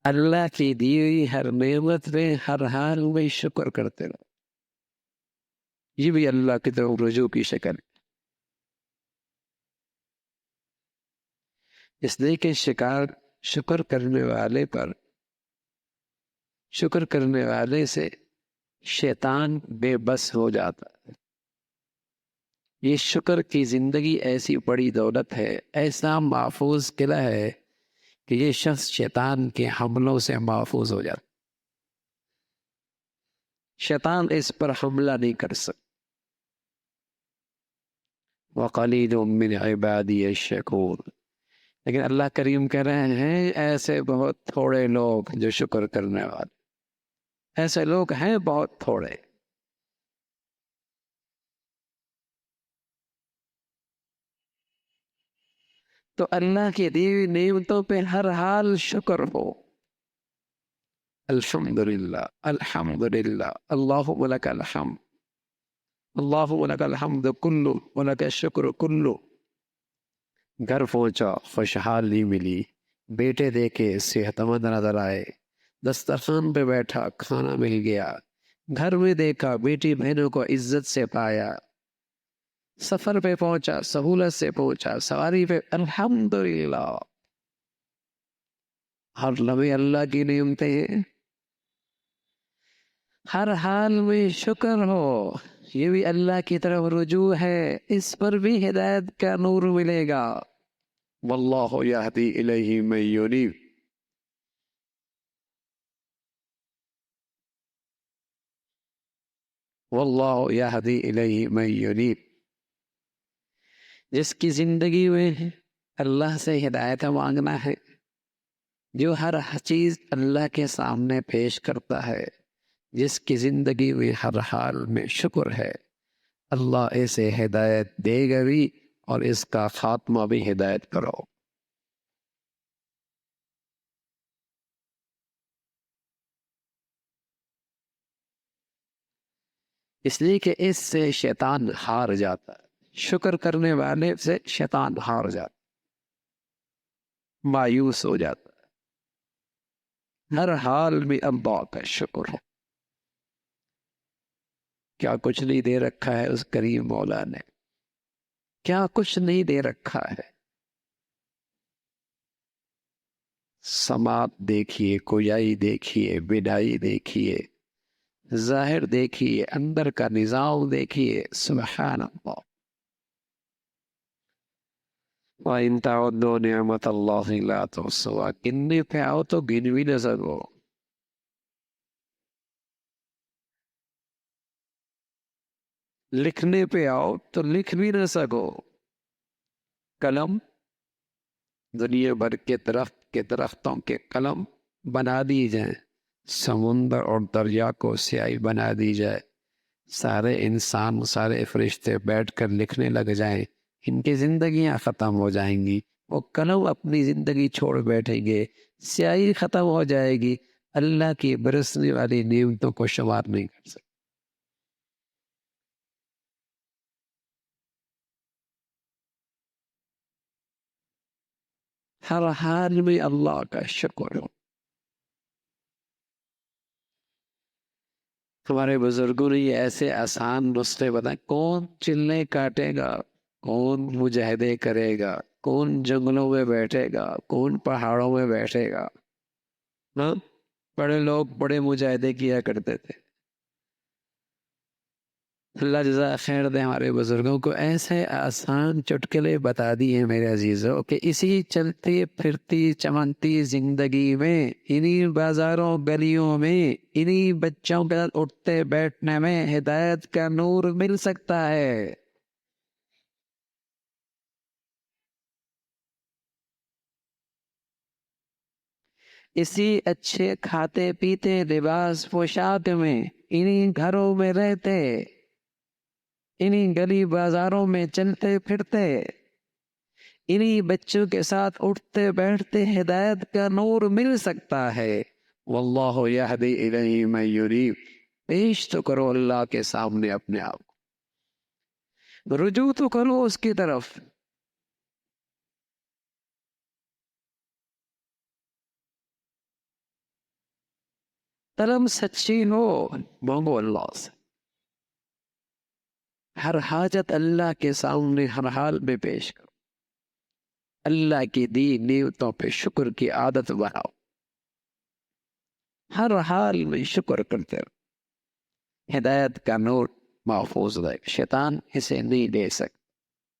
اللہ کی دی ہوئی ہر نعمت میں ہر حال میں شکر کرتے رہو. یہ بھی اللہ کی طرف رجوع کی شکل ہے. اس لیے کہ شکر کرنے والے پر، شکر کرنے والے سے شیطان بے بس ہو جاتا ہے. یہ شکر کی زندگی ایسی بڑی دولت ہے، ایسا محفوظ قلعہ ہے کہ یہ شخص شیطان کے حملوں سے محفوظ ہو جاتا. شیطان اس پر حملہ نہیں کر سکتا. وَقَلِيلٌ مِّنْ عِبَادِيَ الشَّكُورُ. لیکن اللہ کریم کہہ رہے ہیں ایسے بہت تھوڑے لوگ جو شکر کرنے والے، ایسے لوگ ہیں بہت تھوڑے. تو اللہ کی دی ہوئی نعمتوں پہ ہر حال شکر ہو. الحمدللہ الحمدللہ اللہم لک الحمد، اللہم لک الحمد کلو ولک الشکر کلو. گھر پہنچا خوشحالی ملی، بیٹے دیکھے صحت مند نظر آئے، دسترخوان پہ بیٹھا کھانا مل گیا، گھر میں دیکھا بیٹی بہنوں کو عزت سے پایا، سفر پہ پہنچا سہولت سے پہنچا، سواری پہ الحمدللہ. ہر لمحے اللہ کی نعمتیں ہیں، ہر حال میں شکر ہو. یہ بھی اللہ کی طرف رجوع ہے، اس پر بھی ہدایت کا نور ملے گا. واللہ یہدی الیہ من ینیب. واللہ یہدی الیہ من ینیب. جس کی زندگی میں اللہ سے ہدایت مانگنا ہے، جو ہر چیز اللہ کے سامنے پیش کرتا ہے، جس کی زندگی میں ہر حال میں شکر ہے، اللہ اسے ہدایت دے گا بھی اور اس کا خاتمہ بھی ہدایت کرو. اس لیے کہ اس سے شیطان ہار جاتا ہے. شکر کرنے والے سے شیطان ہار جاتا، مایوس ہو جاتا ہے. ہر حال میں اللہ کا شکر ہو. کیا کچھ نہیں دے رکھا ہے اس کریم مولا نے، کیا کچھ نہیں دے رکھا ہے. سماعت دیکھیے، کویائی دیکھیے، بدائی دیکھیے، ظاہر دیکھیے، اندر کا نظام دیکھیے. سبحان اللہ. وَإِن تَعُدُّوا نِعْمَتَ اللَّهِ لَا تُحْصُوهَا. گننے پہ آؤ تو گن بھی نہ سکو. لکھنے پہ آؤ تو لکھ بھی نہ سکو. قلم، دنیا بھر کے درختوں کے قلم بنا دی جائیں، سمندر اور دریا کو سیاہی بنا دی جائے، سارے انسان سارے فرشتے بیٹھ کر لکھنے لگ جائیں، ان کی زندگیاں ختم ہو جائیں گی. وہ قلم اپنی زندگی چھوڑ بیٹھیں گے، سیاہی ختم ہو جائے گی. اللہ کی برسنے والی نعمتوں کو شمار نہیں کر سکتے. ہر حال میں اللہ کا شکر ہو. ہمارے بزرگوں نے یہ ایسے آسان نسخے بتائے. کون چلے کاٹے گا، کون مجاہدے کرے گا، کون جنگلوں میں بیٹھے گا، کون پہاڑوں میں بیٹھے گا. ہاں، بڑے لوگ بڑے مجاہدے کیا کرتے تھے. اللہ جزا خیر دے ہمارے بزرگوں کو. ایسے آسان چٹکلے بتا دیے میرے عزیزوں کہ اسی چلتی پھرتی چمکتی زندگی میں، انہی بازاروں گلیوں میں، انہی بچوں کے ساتھ اٹھتے بیٹھنے میں ہدایت کا نور مل سکتا ہے. اسی اچھے کھاتے پیتے لباس پوشاک میں، انہی گھروں میں رہتے، انہی گلی بازاروں میں چلتے پھرتے، انہی بچوں کے ساتھ اٹھتے بیٹھتے ہدایت کا نور مل سکتا ہے. واللہ یہدی الیہ من ینیب. پیش تو کرو اللہ کے سامنے اپنے آپ کو، رجوع تو کرو اس کی طرف. طلب سچی ہو، مانگو اللہ سے، ہر حاجت اللہ کے سامنے ہر حال میں پیش کرو، اللہ کی دی نعمتوں پہ شکر کی عادت بناؤ، ہر حال میں شکر کرتے رہو، ہدایت کا نور محفوظ رہے، شیطان اسے نہیں لے سکتا۔